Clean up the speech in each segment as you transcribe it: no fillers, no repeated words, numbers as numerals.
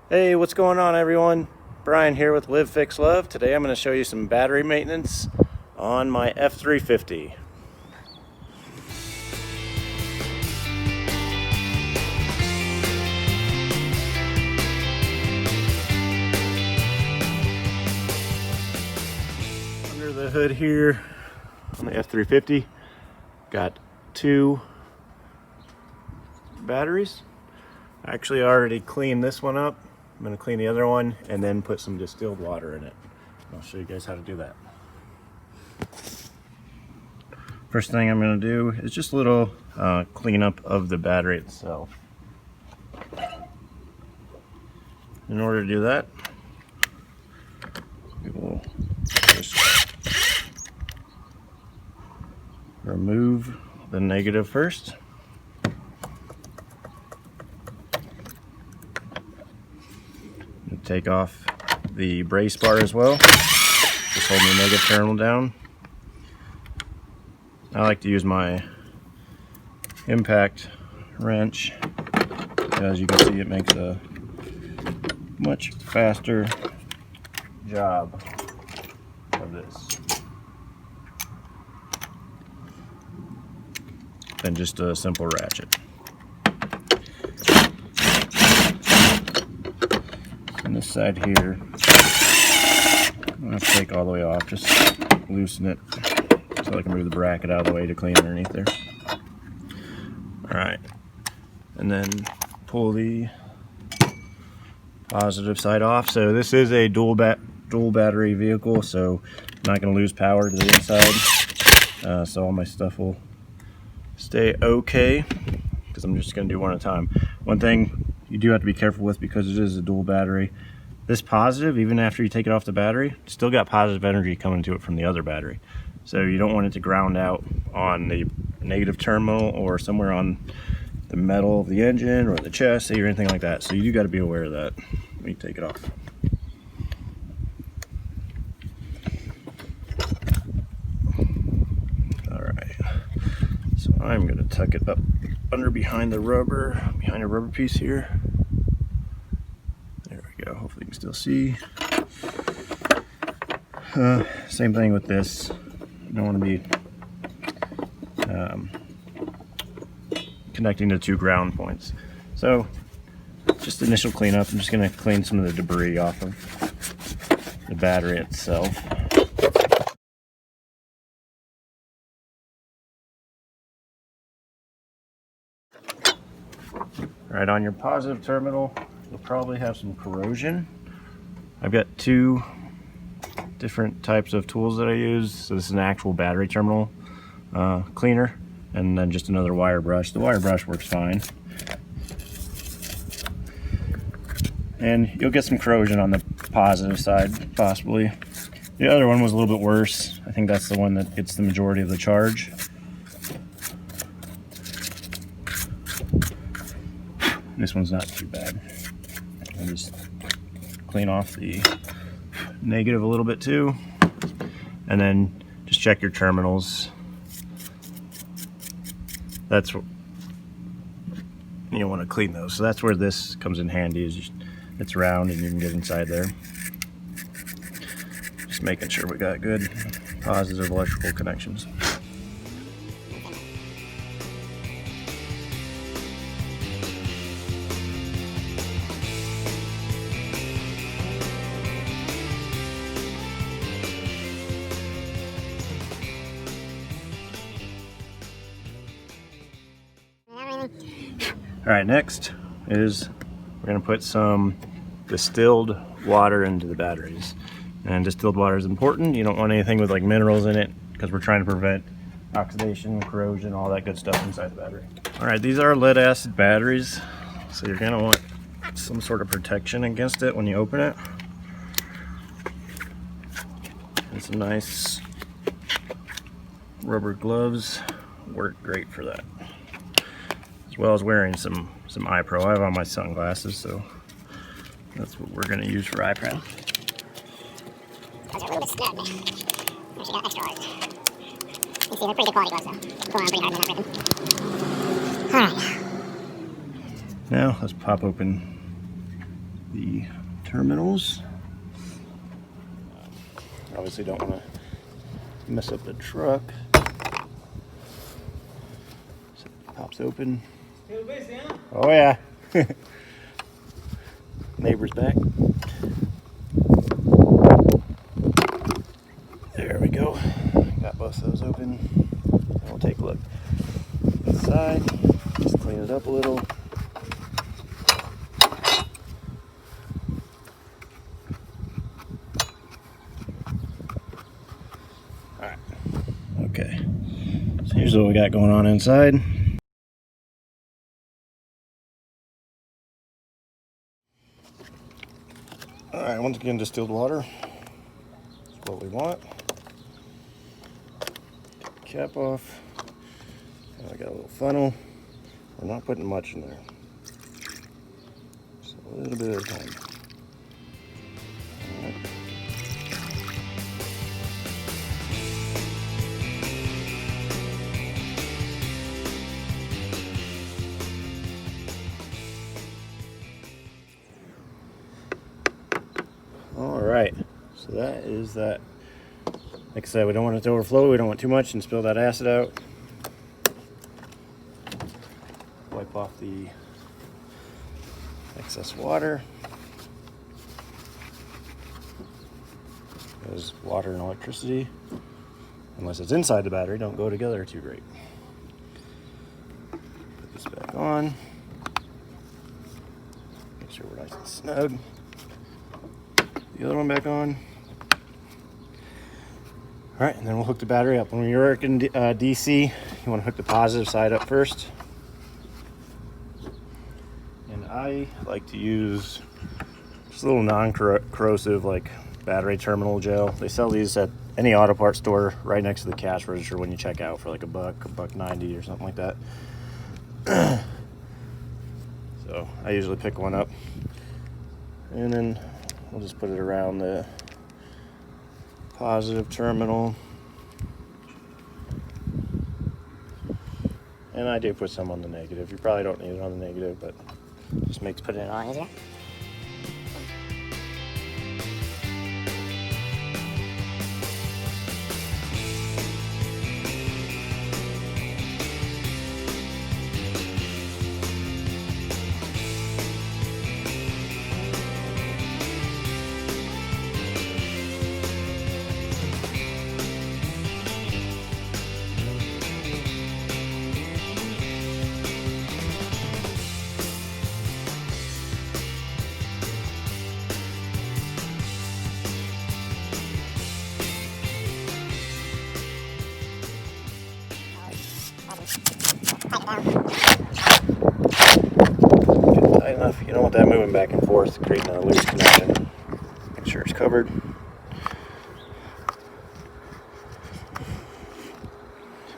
Hey, what's going on everyone? Brian here with Live Fix Love. Today I'm going to show you some battery maintenance on my F350. Under the hood here on the F350, got two batteries. I actually already cleaned this one up. I'm going to clean the other one and then put some distilled water in it. I'll show you guys how to do that. First thing I'm going to do is just a little cleanup of the battery itself. In order to do that, we will just remove the negative first. Take off the brace bar as well, just holding the negative terminal down. I like to use my impact wrench. As you can see, it makes a much faster job of this than just a simple ratchet. On this side here, I'm going to take all the way off, just loosen it so I can move the bracket out of the way to clean underneath there. Alright, and then pull the positive side off. So this is a dual battery vehicle, so I'm not going to lose power to the inside, so all my stuff will stay okay, because I'm just going to do one at a time. One thing you do have to be careful with, because it is a dual battery, this positive, even after you take it off the battery, still got positive energy coming to it from the other battery. So you don't want it to ground out on the negative terminal or somewhere on the metal of the engine or the chassis or anything like that. So you do got to be aware of that when you take it off. Alright, so I'm going to tuck it up under behind a rubber piece here. There we go. Hopefully you can still see. Same thing with this. You don't want to be connecting the two ground points. So just initial cleanup. I'm just going to clean some of the debris off of the battery itself. Right on your positive terminal, you'll probably have some corrosion. I've got two different types of tools that I use. So this is an actual battery terminal cleaner, and then just another wire brush. The wire brush works fine. And you'll get some corrosion on the positive side, possibly. The other one was a little bit worse. I think that's the one that gets the majority of the charge. This one's not too bad. I'll just clean off the negative a little bit too, and then just check your terminals. That's what you want to clean those. So that's where this comes in handy. Is it's round and you can get inside there. Just making sure we got good positive electrical connections. Alright, next is we're going to put some distilled water into the batteries. And distilled water is important. You don't want anything with like minerals in it, because we're trying to prevent oxidation, corrosion, all that good stuff inside the battery. Alright, these are lead acid batteries, so you're going to want some sort of protection against it when you open it. And some nice rubber gloves work great for that. As well as wearing some eye pro. I have on my sunglasses, so that's what we're going to use for eye pro. Those are a little bit snug. I actually got extra large. You see, they're pretty good quality gloves though. Going on pretty hard, they're not ripping. Alright. Now let's pop open the terminals. Obviously don't want to mess up the truck. So it pops open. Oh yeah. Neighbor's back. There we go. Got both of those open. And we'll take a look inside. Just clean it up a little. Alright. Okay. So here's what we got going on inside. Alright, once again, distilled water. That's what we want. Take the cap off. And I got a little funnel. We're not putting much in there. Just a little bit at a time. All right. All right, so that is that. Like I said, we don't want it to overflow. We don't want too much and spill that acid out. Wipe off the excess water. Because water and electricity, unless it's inside the battery, don't go together too great. Put this back on. Make sure we're nice and snug. The other one back on. All right, and then we'll hook the battery up. When you're working DC, you want to hook the positive side up first. And I like to use just a little non-corrosive like battery terminal gel. They sell these at any auto parts store right next to the cash register when you check out for like $1.90 or something like that. So I usually pick one up, and then we'll just put it around the positive terminal. And I do put some on the negative. You probably don't need it on the negative, but just makes putting it on easier. Tight enough. You don't want that moving back and forth, creating a loose connection. Make sure it's covered.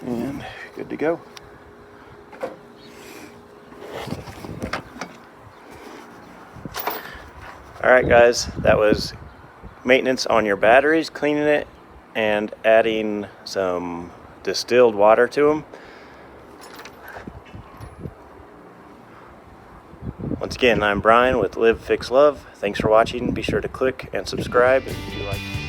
And good to go. Alright guys, that was maintenance on your batteries, cleaning it and adding some distilled water to them. Once again, I'm Brian with Live Fix Love. Thanks for watching. Be sure to click and subscribe if you like.